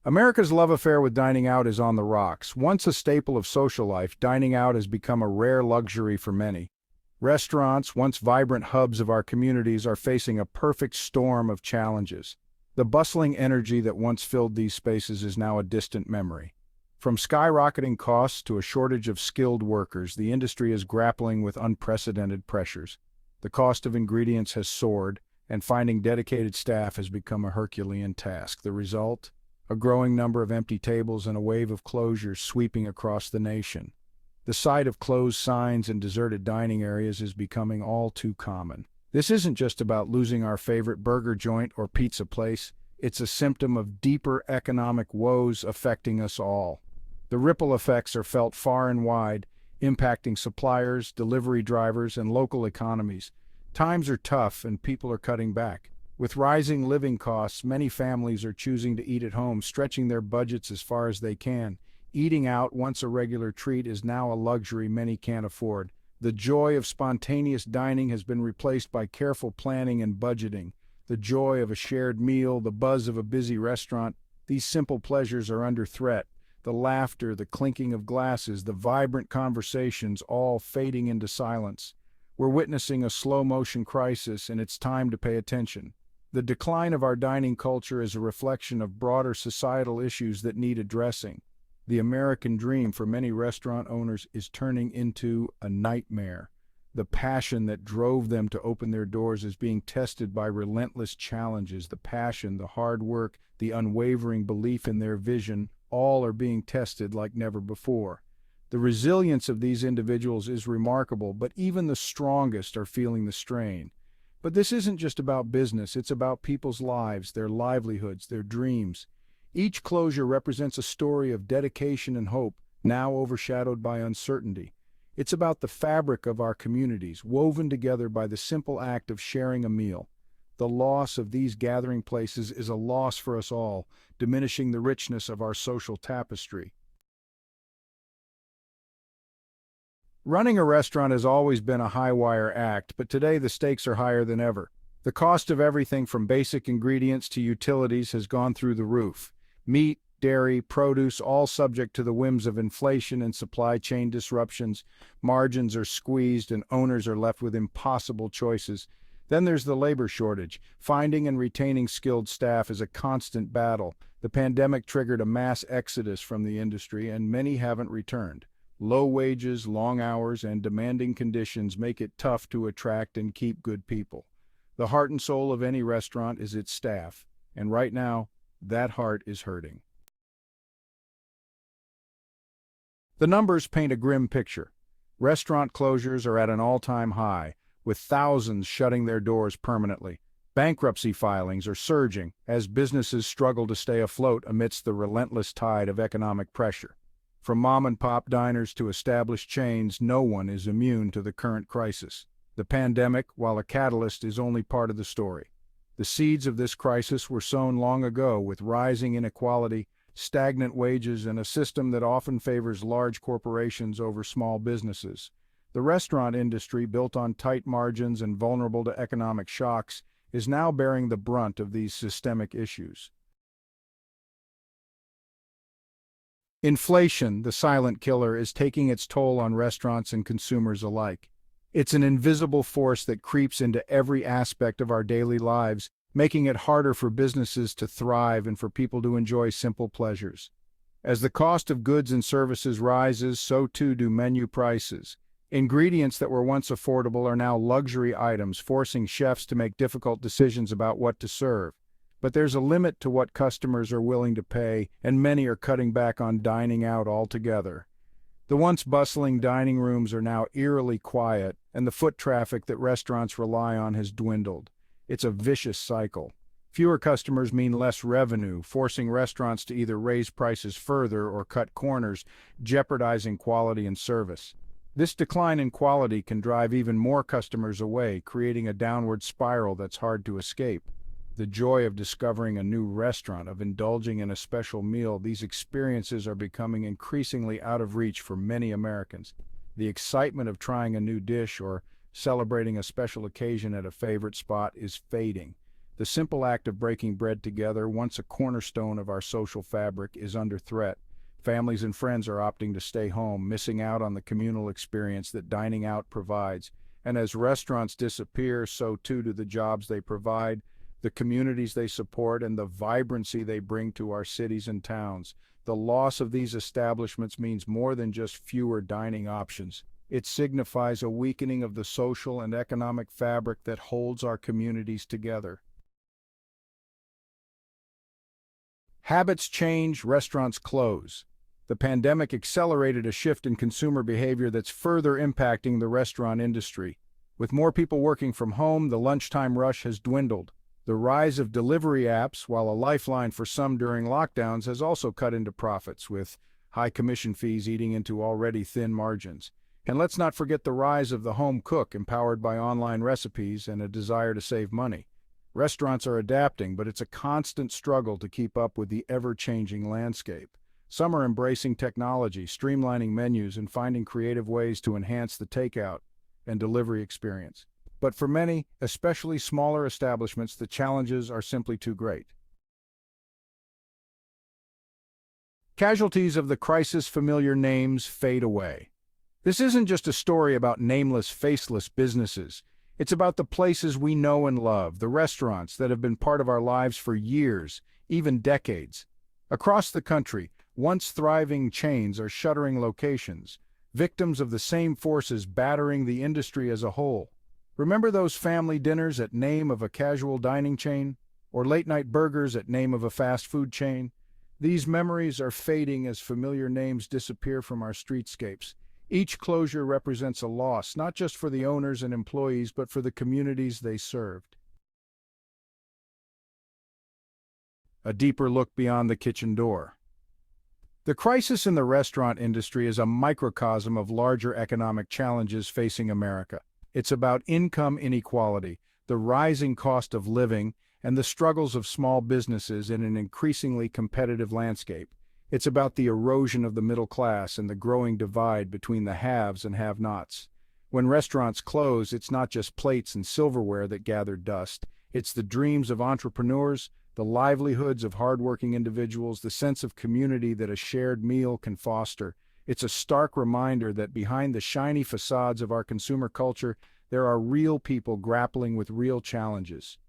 America's love affair with dining out is on the rocks. Once a staple of social life, dining out has become a rare luxury for many. Restaurants, once vibrant hubs of our communities, are facing a perfect storm of challenges. The bustling energy that once filled these spaces is now a distant memory. From skyrocketing costs to a shortage of skilled workers, the industry is grappling with unprecedented pressures. The cost of ingredients has soared, and finding dedicated staff has become a Herculean task. The result? A growing number of empty tables and a wave of closures sweeping across the nation. The sight of closed signs and deserted dining areas is becoming all too common. This isn't just about losing our favorite burger joint or pizza place. It's a symptom of deeper economic woes affecting us all. The ripple effects are felt far and wide, impacting suppliers, delivery drivers, and local economies. Times are tough and people are cutting back. With rising living costs, many families are choosing to eat at home, stretching their budgets as far as they can. Eating out, once a regular treat, is now a luxury many can't afford. The joy of spontaneous dining has been replaced by careful planning and budgeting. The joy of a shared meal, the buzz of a busy restaurant, these simple pleasures are under threat. The laughter, the clinking of glasses, the vibrant conversations, all fading into silence. We're witnessing a slow-motion crisis, and it's time to pay attention. The decline of our dining culture is a reflection of broader societal issues that need addressing. The American dream for many restaurant owners is turning into a nightmare. The passion that drove them to open their doors is being tested by relentless challenges. The passion, the hard work, the unwavering belief in their vision, all are being tested like never before. The resilience of these individuals is remarkable, but even the strongest are feeling the strain. But this isn't just about business, it's about people's lives, their livelihoods, their dreams. Each closure represents a story of dedication and hope, now overshadowed by uncertainty. It's about the fabric of our communities, woven together by the simple act of sharing a meal. The loss of these gathering places is a loss for us all, diminishing the richness of our social tapestry. Running a restaurant has always been a high-wire act, but today the stakes are higher than ever. The cost of everything from basic ingredients to utilities has gone through the roof. Meat, dairy, produce, all subject to the whims of inflation and supply chain disruptions. Margins are squeezed and owners are left with impossible choices. Then there's the labor shortage. Finding and retaining skilled staff is a constant battle. The pandemic triggered a mass exodus from the industry, and many haven't returned. Low wages, long hours, and demanding conditions make it tough to attract and keep good people. The heart and soul of any restaurant is its staff, and right now, that heart is hurting. The numbers paint a grim picture. Restaurant closures are at an all-time high, with thousands shutting their doors permanently. Bankruptcy filings are surging as businesses struggle to stay afloat amidst the relentless tide of economic pressure. From mom-and-pop diners to established chains, no one is immune to the current crisis. The pandemic, while a catalyst, is only part of the story. The seeds of this crisis were sown long ago with rising inequality, stagnant wages, and a system that often favors large corporations over small businesses. The restaurant industry, built on tight margins and vulnerable to economic shocks, is now bearing the brunt of these systemic issues. Inflation, the silent killer, is taking its toll on restaurants and consumers alike. It's an invisible force that creeps into every aspect of our daily lives, making it harder for businesses to thrive and for people to enjoy simple pleasures. As the cost of goods and services rises, so too do menu prices. Ingredients that were once affordable are now luxury items, forcing chefs to make difficult decisions about what to serve. But there's a limit to what customers are willing to pay, and many are cutting back on dining out altogether. The once bustling dining rooms are now eerily quiet, and the foot traffic that restaurants rely on has dwindled. It's a vicious cycle. Fewer customers mean less revenue, forcing restaurants to either raise prices further or cut corners, jeopardizing quality and service. This decline in quality can drive even more customers away, creating a downward spiral that's hard to escape. The joy of discovering a new restaurant, of indulging in a special meal, these experiences are becoming increasingly out of reach for many Americans. The excitement of trying a new dish or celebrating a special occasion at a favorite spot is fading. The simple act of breaking bread together, once a cornerstone of our social fabric, is under threat. Families and friends are opting to stay home, missing out on the communal experience that dining out provides. And as restaurants disappear, so too do the jobs they provide, the communities they support, and the vibrancy they bring to our cities and towns. The loss of these establishments means more than just fewer dining options. It signifies a weakening of the social and economic fabric that holds our communities together. Habits change, restaurants close. The pandemic accelerated a shift in consumer behavior that's further impacting the restaurant industry. With more people working from home, the lunchtime rush has dwindled. The rise of delivery apps, while a lifeline for some during lockdowns, has also cut into profits, with high commission fees eating into already thin margins. And let's not forget the rise of the home cook, empowered by online recipes and a desire to save money. Restaurants are adapting, but it's a constant struggle to keep up with the ever-changing landscape. Some are embracing technology, streamlining menus, and finding creative ways to enhance the takeout and delivery experience. But for many, especially smaller establishments, the challenges are simply too great. Casualties of the crisis, familiar names fade away. This isn't just a story about nameless, faceless businesses. It's about the places we know and love, the restaurants that have been part of our lives for years, even decades. Across the country, once thriving chains are shuttering locations, victims of the same forces battering the industry as a whole. Remember those family dinners at name of a casual dining chain? Or late-night burgers at name of a fast food chain? These memories are fading as familiar names disappear from our streetscapes. Each closure represents a loss, not just for the owners and employees, but for the communities they served. A deeper look beyond the kitchen door. The crisis in the restaurant industry is a microcosm of larger economic challenges facing America. It's about income inequality, the rising cost of living, and the struggles of small businesses in an increasingly competitive landscape. It's about the erosion of the middle class and the growing divide between the haves and have-nots. When restaurants close, it's not just plates and silverware that gather dust. It's the dreams of entrepreneurs, the livelihoods of hardworking individuals, the sense of community that a shared meal can foster. It's a stark reminder that behind the shiny facades of our consumer culture, there are real people grappling with real challenges.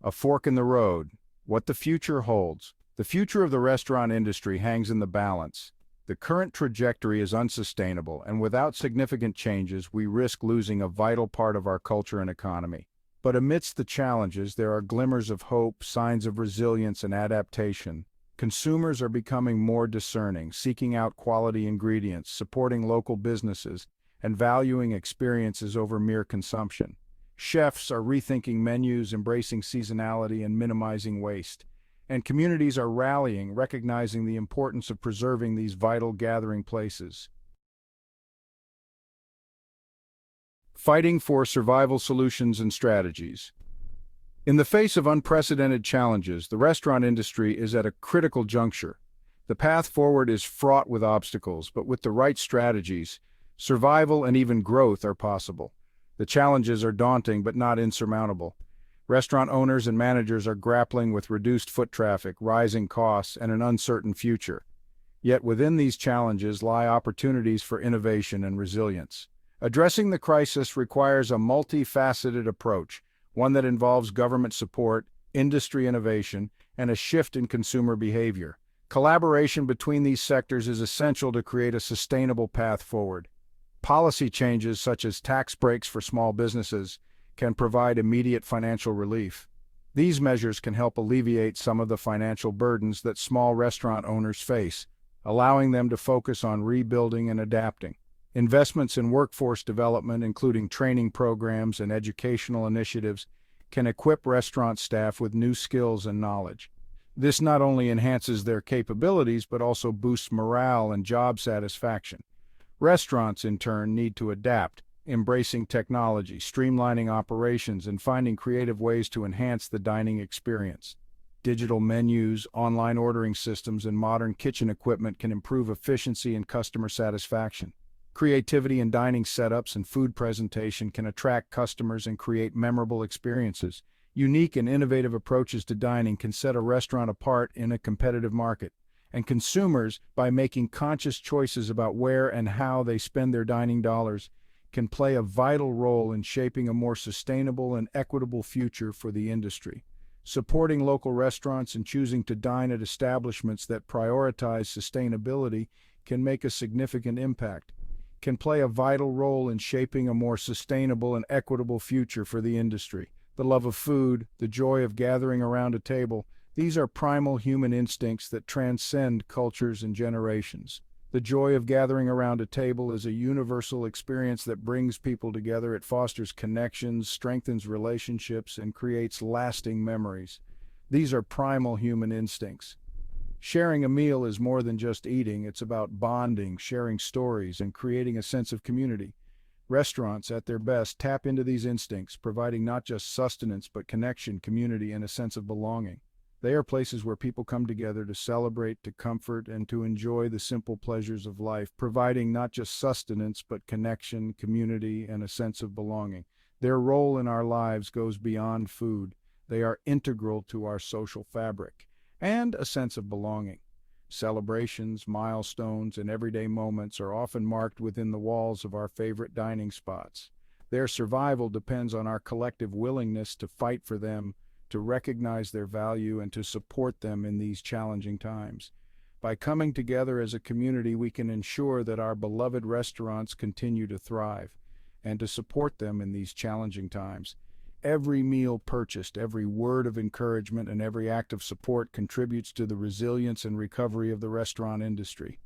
A fork in the road. What the future holds. The future of the restaurant industry hangs in the balance. The current trajectory is unsustainable, and without significant changes, we risk losing a vital part of our culture and economy. But amidst the challenges, there are glimmers of hope, signs of resilience and adaptation. Consumers are becoming more discerning, seeking out quality ingredients, supporting local businesses, and valuing experiences over mere consumption. Chefs are rethinking menus, embracing seasonality, and minimizing waste. And communities are rallying, recognizing the importance of preserving these vital gathering places. Fighting for survival solutions and strategies. In the face of unprecedented challenges, the restaurant industry is at a critical juncture. The path forward is fraught with obstacles, but with the right strategies, survival and even growth are possible. The challenges are daunting but not insurmountable. Restaurant owners and managers are grappling with reduced foot traffic, rising costs, and an uncertain future. Yet within these challenges lie opportunities for innovation and resilience. Addressing the crisis requires a multifaceted approach, one that involves government support, industry innovation, and a shift in consumer behavior. Collaboration between these sectors is essential to create a sustainable path forward. Policy changes such as tax breaks for small businesses can provide immediate financial relief. These measures can help alleviate some of the financial burdens that small restaurant owners face, allowing them to focus on rebuilding and adapting. Investments in workforce development, including training programs and educational initiatives, can equip restaurant staff with new skills and knowledge. This not only enhances their capabilities, but also boosts morale and job satisfaction. Restaurants, in turn, need to adapt, embracing technology, streamlining operations, and finding creative ways to enhance the dining experience. Digital menus, online ordering systems, and modern kitchen equipment can improve efficiency and customer satisfaction. Creativity in dining setups and food presentation can attract customers and create memorable experiences. Unique and innovative approaches to dining can set a restaurant apart in a competitive market. And consumers, by making conscious choices about where and how they spend their dining dollars, can play a vital role in shaping a more sustainable and equitable future for the industry. Supporting local restaurants and choosing to dine at establishments that prioritize sustainability can make a significant impact, can play a vital role in shaping a more sustainable and equitable future for the industry. The love of food, the joy of gathering around a table, these are primal human instincts that transcend cultures and generations. The joy of gathering around a table is a universal experience that brings people together. It fosters connections, strengthens relationships, and creates lasting memories. These are primal human instincts. Sharing a meal is more than just eating. It's about bonding, sharing stories, and creating a sense of community. Restaurants, at their best, tap into these instincts, providing not just sustenance but connection, community, and a sense of belonging. They are places where people come together to celebrate, to comfort, and to enjoy the simple pleasures of life, providing not just sustenance but connection, community, and a sense of belonging. Their role in our lives goes beyond food. They are integral to our social fabric and a sense of belonging. Celebrations, milestones, and everyday moments are often marked within the walls of our favorite dining spots. Their survival depends on our collective willingness to fight for them, to recognize their value, and to support them in these challenging times. By coming together as a community, we can ensure that our beloved restaurants continue to thrive, and to support them in these challenging times. Every meal purchased, every word of encouragement, and every act of support contributes to the resilience and recovery of the restaurant industry.